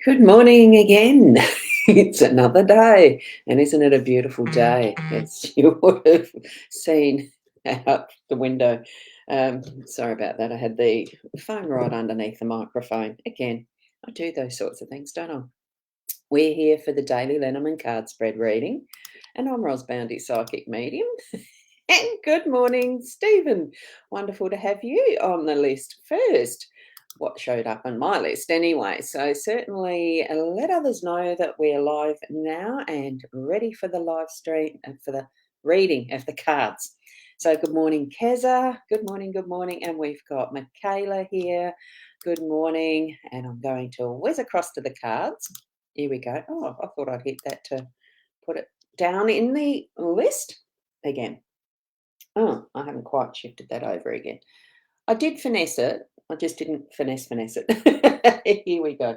Good morning again. It's another day, and isn't it a beautiful day? As you would have seen out the window. Sorry about that. I had the phone right underneath the microphone. Again, I do those sorts of things, don't I? We're here for the daily Lenormand card spread reading, and I'm Ros Boundy Psychic Medium. And good morning, Stephen. Wonderful to have you on the list first. What showed up on my list anyway. So certainly let others know that we're live now and ready for the live stream and for the reading of the cards. So good morning, Keza. Good morning, good morning. And we've got Michaela here. Good morning. And I'm going to whiz across to the cards. Here we go. Oh, I thought I'd hit that to put it down in the list again. Oh, I haven't quite shifted that over again. I did finesse it. I just didn't finesse it. Here we go.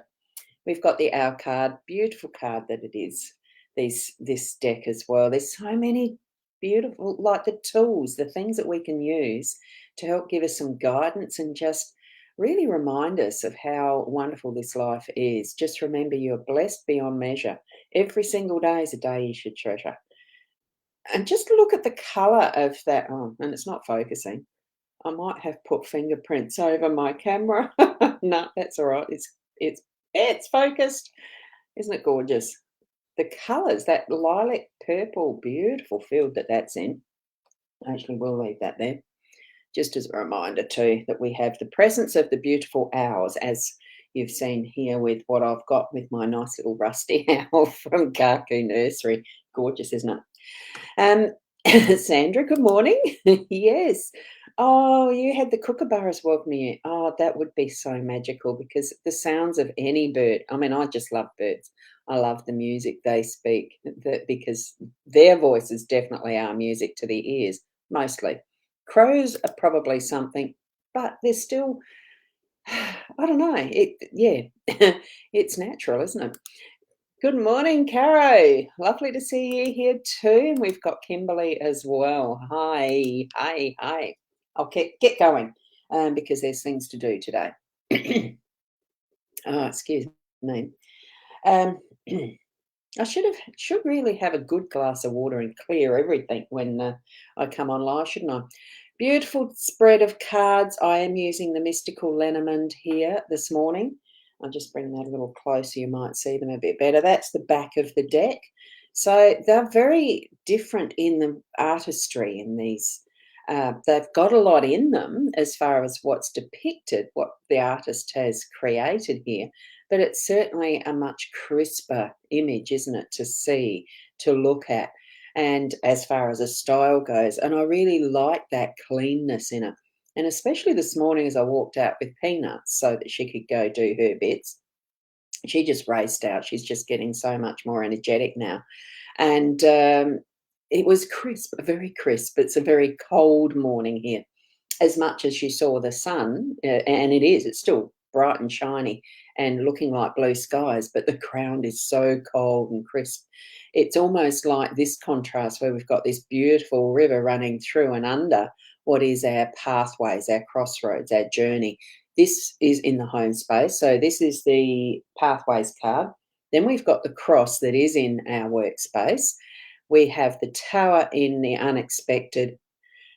We've got the Owl card. Beautiful card that it is. This deck as well. There's so many beautiful, like the tools, the things that we can use to help give us some guidance and just really remind us of how wonderful this life is. Just remember you're blessed beyond measure. Every single day is a day you should treasure. And just look at the colour of that. Oh, and it's not focusing. I might have put fingerprints over my camera. No, that's all right. It's focused. Isn't it gorgeous? The colours, that lilac purple, beautiful field that's in. Actually, we'll leave that there. Just as a reminder too that we have the presence of the beautiful owls, as you've seen here with what I've got with my nice little rusty owl from Kaku Nursery. Gorgeous, isn't it? Sandra, good morning. Yes. Oh, you had the kookaburras welcome you. Oh, that would be so magical because the sounds of any bird. I mean, I just love birds. I love the music they speak because their voices definitely are music to the ears, mostly. Crows are probably something, but they're still, I don't know. It's natural, isn't it? Good morning, Caro. Lovely to see you here too. And we've got Kimberly as well. Hi, hi, hi. I'll get going because there's things to do today. Oh, excuse me. Um, I should really have a good glass of water and clear everything when I come on live, shouldn't I? Beautiful spread of cards. I am using the Mystical Lenormand here this morning. I'll just bring that a little closer. You might see them a bit better. That's the back of the deck. So they're very different in the artistry in these. They've got a lot in them as far as what's depicted, what the artist has created here, but it's certainly a much crisper image, isn't it, to see, to look at, and as far as a style goes. And I really like that cleanness in it. And especially this morning as I walked out with Peanuts so that she could go do her bits, she just raced out. She's just getting so much more energetic now. And it was crisp, very crisp. It's a very cold morning here. As much as you saw the sun, and it's still bright and shiny and looking like blue skies, but the ground is so cold and crisp. It's almost like this contrast where we've got this beautiful river running through and under what is our pathways, our crossroads, our journey. This is in the home space. So this is the pathways card. Then we've got the cross that is in our workspace. We have the tower in the unexpected.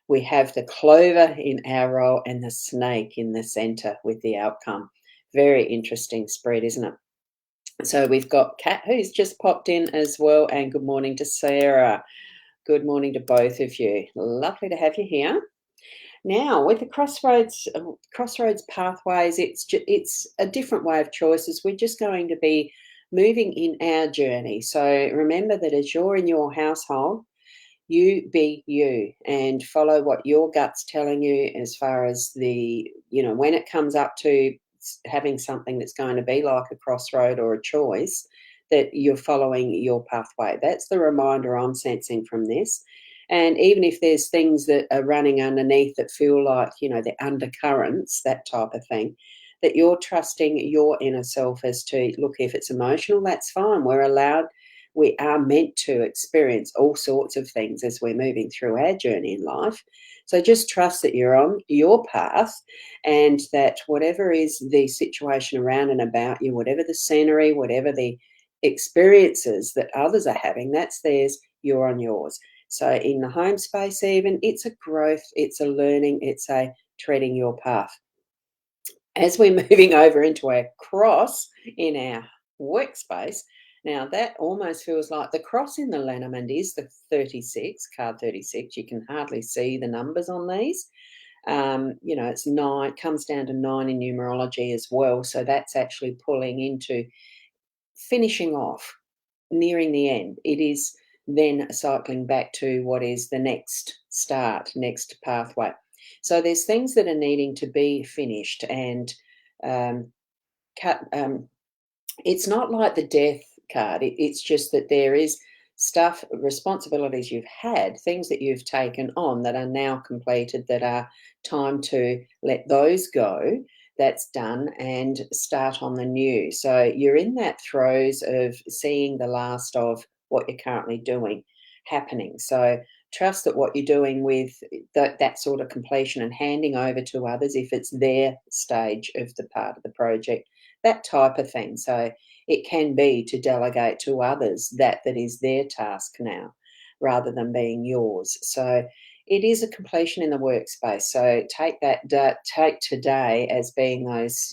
We have the clover in our role and the snake in the centre with the outcome. Very interesting spread, isn't it? So we've got Kat, who's just popped in as well, and good morning to Sarah. Good morning to both of you. Lovely to have you here. Now, with the crossroads pathways, it's a different way of choices. We're just going to be moving in our journey. So remember that as you're in your household, you be you and follow what your gut's telling you as far as when it comes up to having something that's going to be like a crossroad or a choice, that you're following your pathway. That's the reminder I'm sensing from this. And even if there's things that are running underneath that feel like, the undercurrents, that type of thing, that you're trusting your inner self as to, look, if it's emotional, that's fine. We are meant to experience all sorts of things as we're moving through our journey in life. So just trust that you're on your path, and that whatever is the situation around and about you, whatever the scenery, whatever the experiences that others are having, that's theirs, you're on yours. So in the home space even, it's a growth, it's a learning, it's a treading your path. As we're moving over into our cross in our workspace, now that almost feels like the cross in the Lenormand is the 36, card 36. You can hardly see the numbers on these. It's 9, comes down to 9 in numerology as well. So that's actually pulling into finishing off, nearing the end. It is then cycling back to what is the next start, next pathway. So there's things that are needing to be finished and um, cut. It's not like the death card. It's just that there is stuff, responsibilities you've had, things that you've taken on that are now completed, that are time to let those go. That's done and start on the new. So you're in that throes of seeing the last of what you're currently doing happening. So trust that what you're doing with that sort of completion and handing over to others, if it's their stage of the part of the project, that type of thing. So it can be to delegate to others that is their task now, rather than being yours. So it is a completion in the workspace. So take take today as being those,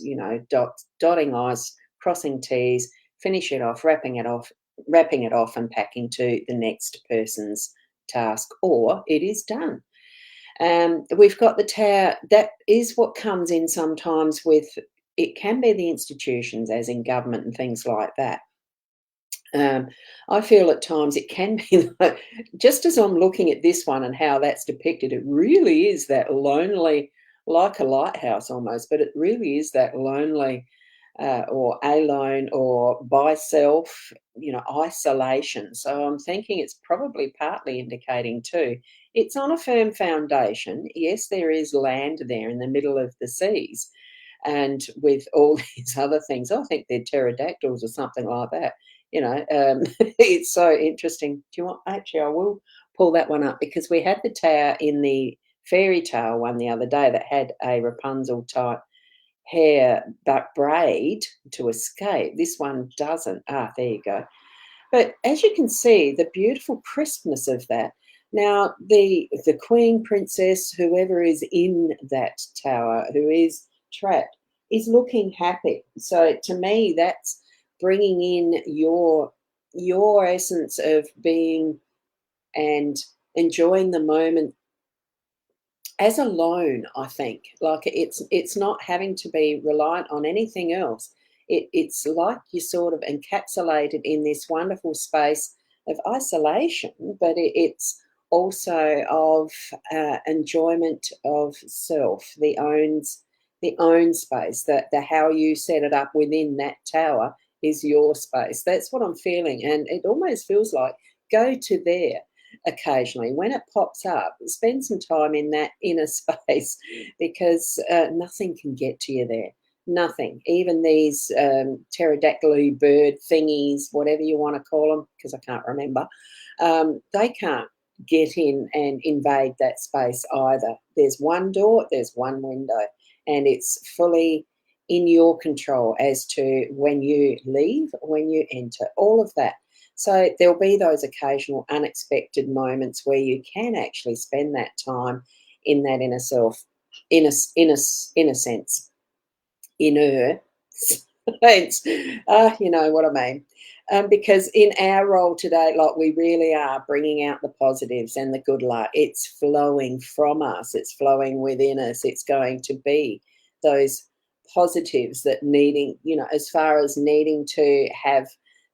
dotting I's, crossing T's, finish it off, wrapping it off, and packing to the next person's task, or it is done. We've got the tower. That is what comes in sometimes with, it can be the institutions, as in government and things like that. I feel at times it can be like, just as I'm looking at this one and how that's depicted, it really is that lonely, like a lighthouse almost, but it really is that lonely or alone or by self, isolation. So I'm thinking it's probably partly indicating too, it's on a firm foundation. Yes, there is land there in the middle of the seas, and with all these other things, I think they're pterodactyls or something like that. It's so interesting. Do you want? Actually, I will pull that one up, because we had the tower in the fairy tale one the other day that had a Rapunzel type hair but braid to escape. This one doesn't. Ah, there you go. But as you can see, the beautiful crispness of that. Now, the queen, princess, whoever is in that tower, who is trapped, is looking happy. So to me, that's bringing in your essence of being and enjoying the moment as alone. I think, like, it's not having to be reliant on anything else. It's like you're sort of encapsulated in this wonderful space of isolation, but it's also of enjoyment of self, the own space. That the how you set it up within that tower is your space. That's what I'm feeling, and it almost feels like go to there occasionally when it pops up. Spend some time in that inner space, because nothing can get to you there. Nothing. Even these pterodactyl bird thingies, whatever you want to call them, because I can't remember, they can't get in and invade that space either. There's one door, there's one window, and it's fully in your control as to when you leave, when you enter, all of that. So there'll be those occasional unexpected moments where you can actually spend that time in that inner self, in a sense, inner sense. You know what I mean? Because in our role today, like, we really are bringing out the positives and the good luck. It's flowing from us. It's flowing within us. It's going to be those positives that needing, as far as needing to have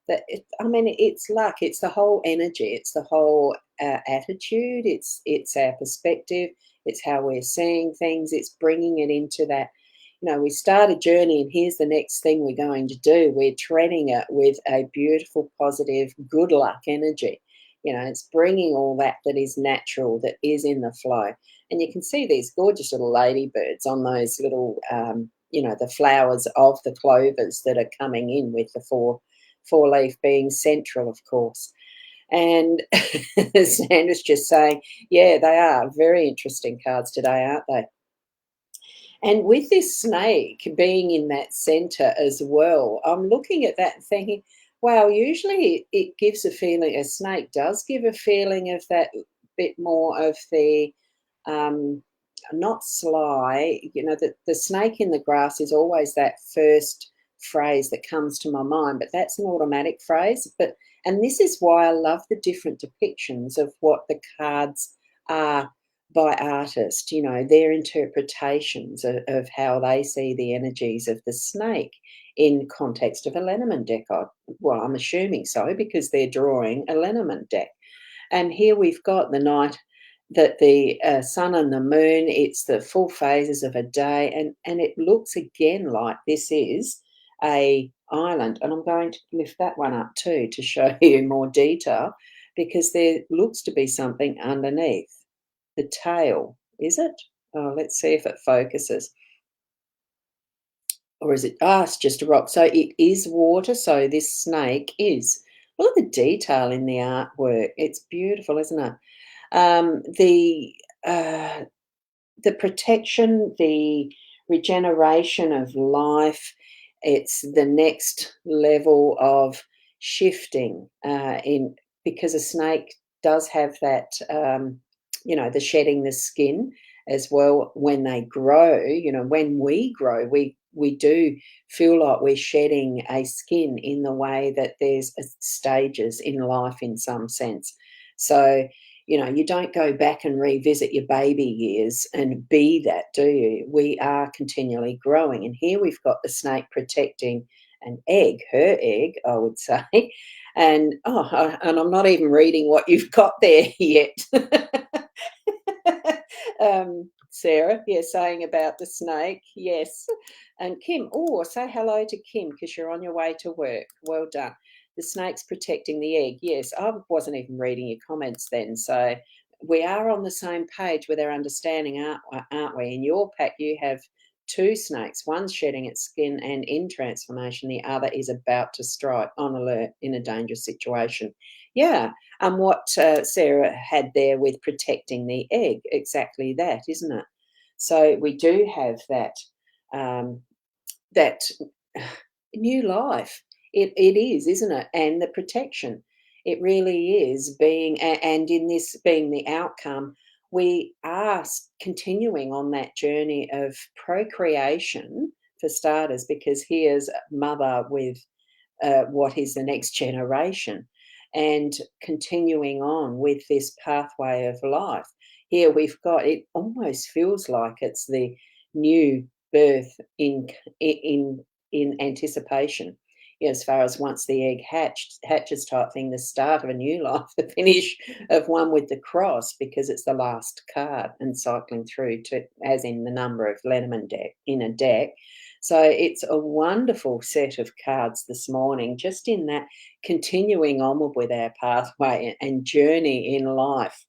that. I mean, it's luck. It's the whole energy. It's the whole attitude. It's our perspective. It's how we're seeing things. It's bringing it into that. We start a journey, and here's the next thing we're going to do. We're treading it with a beautiful, positive, good luck energy. It's bringing all that is natural, that is in the flow. And you can see these gorgeous little ladybirds on those little, the flowers of the clovers that are coming in, with the four leaf being central, of course. And Sandra's just saying, yeah, they are very interesting cards today, aren't they? And with this snake being in that center as well, I'm looking at that and thinking, wow, usually it gives a feeling, a snake does give a feeling of that bit more of the, um, not sly, the snake in the grass is always that first phrase that comes to my mind, but that's an automatic phrase. And this is why I love the different depictions of what the cards are by artists, their interpretations of how they see the energies of the snake in context of a Lenormand deck. Well, I'm assuming so because they're drawing a Lenormand deck. And here we've got the night that the sun and the moon, it's the full phases of a day, and it looks again like this is a island. And I'm going to lift that one up too to show you more detail because there looks to be something underneath. The tail, is it? Oh, let's see if it focuses. Or is it? Ah, it's just a rock. So it is water. So this snake is. Look at the detail in the artwork. It's beautiful, isn't it? Um, the uh, the protection, the regeneration of life. It's the next level of shifting in because a snake does have that, the shedding the skin as well when they grow. When we grow, we do feel like we're shedding a skin in the way that there's stages in life in some sense. So you don't go back and revisit your baby years and be that, do you? We are continually growing. And here we've got the snake protecting an egg, her egg, I would say. And I'm not even reading what you've got there yet. Sarah, yeah, saying about the snake, yes. And Kim, oh, say hello to Kim because you're on your way to work. Well done. The snake's protecting the egg. Yes, I wasn't even reading your comments then. So we are on the same page with our understanding, aren't we? In your pack, you have two snakes. One's shedding its skin and in transformation. The other is about to strike on alert in a dangerous situation. Yeah, and what Sarah had there with protecting the egg, exactly that, isn't it? So we do have um, that new life. It is, isn't it? And the protection. It really is being, and in this being the outcome, we are continuing on that journey of procreation for starters, because here's mother with what is the next generation and continuing on with this pathway of life. Here we've got, it almost feels like it's the new birth in anticipation. As far as once the egg hatches type thing, the start of a new life, the finish of one with the cross, because it's the last card and cycling through to, as in the number of Lenormand deck in a deck. So it's a wonderful set of cards this morning, just in that continuing onward with our pathway and journey in life.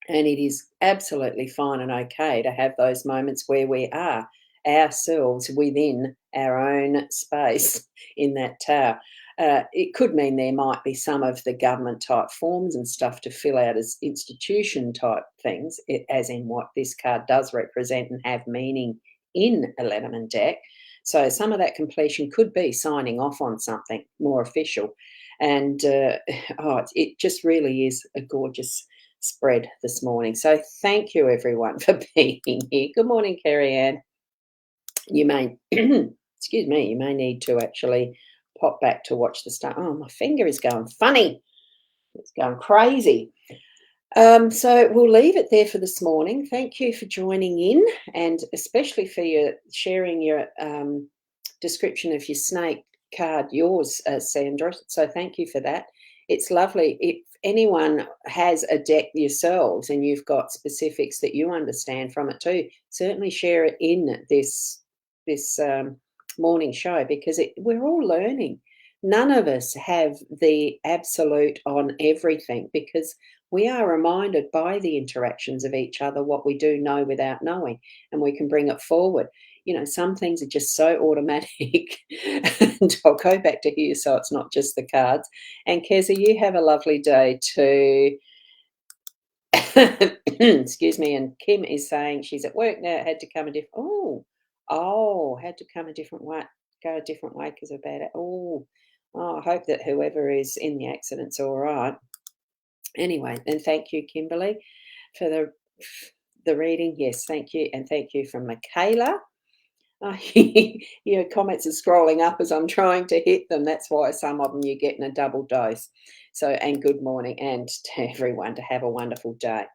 And it is absolutely fine and okay to have those moments where we are ourselves within our own space in that tower. It could mean there might be some of the government type forms and stuff to fill out as institution type things, as in what this card does represent and have meaning in a Lenormand deck. So some of that completion could be signing off on something more official. And it just really is a gorgeous spread this morning. So thank you everyone for being here. Good morning, Kerry Ann. You may, excuse me, you may need to actually pop back to watch the start. Oh, my finger is going funny. It's going crazy. So we'll leave it there for this morning. Thank you for joining in, and especially for your sharing your description of your snake card, yours, Sandra. So thank you for that. It's lovely. If anyone has a deck yourselves and you've got specifics that you understand from it too, certainly share it in this morning show, because we're all learning. None of us have the absolute on everything, because we are reminded by the interactions of each other what we do know without knowing, and we can bring it forward. some things are just so automatic. And I'll go back to here so it's not just the cards. And Keza, you have a lovely day too. Excuse me. And Kim is saying she's at work now. Had to come a different. Had to come a different way. Go a different way because of bad. I hope that whoever is in the accident's all right. Anyway, and thank you, Kimberly, for the reading. Yes, thank you, and thank you from Michaela. Your comments are scrolling up as I'm trying to hit them. That's why some of them you're getting a double dose. So, and good morning, and to everyone, to have a wonderful day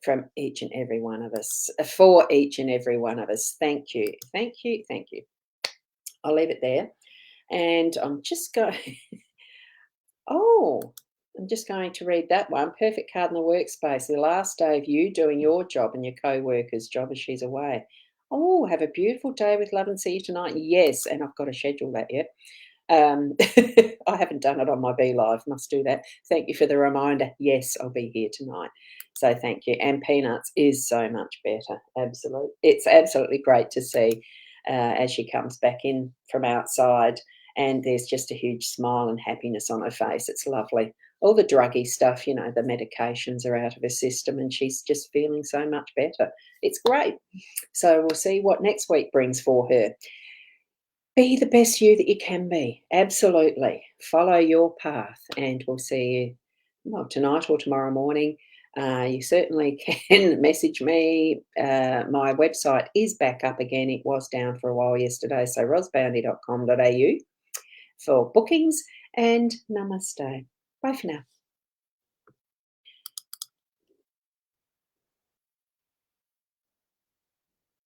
from each and every one of us, for each and every one of us. Thank you, thank you, thank you. I'll leave it there, and I'm just going. I'm just going to read that one. Perfect card in the workspace. The last day of you doing your job and your co-worker's job as she's away. Have a beautiful day with love and see you tonight. Yes, and I've got to schedule that yet. I haven't done it on my Be Live. Must do that. Thank you for the reminder. Yes, I'll be here tonight. So thank you. And Peanuts is so much better. Absolutely. It's absolutely great to see as she comes back in from outside. And there's just a huge smile and happiness on her face. It's lovely. All the druggy stuff, the medications are out of her system and she's just feeling so much better. It's great. So we'll see what next week brings for her. Be the best you that you can be. Absolutely. Follow your path. And we'll see you tonight or tomorrow morning. You certainly can message me. My website is back up again. It was down for a while yesterday. So rosboundy.com.au for bookings, and namaste. Bye for now.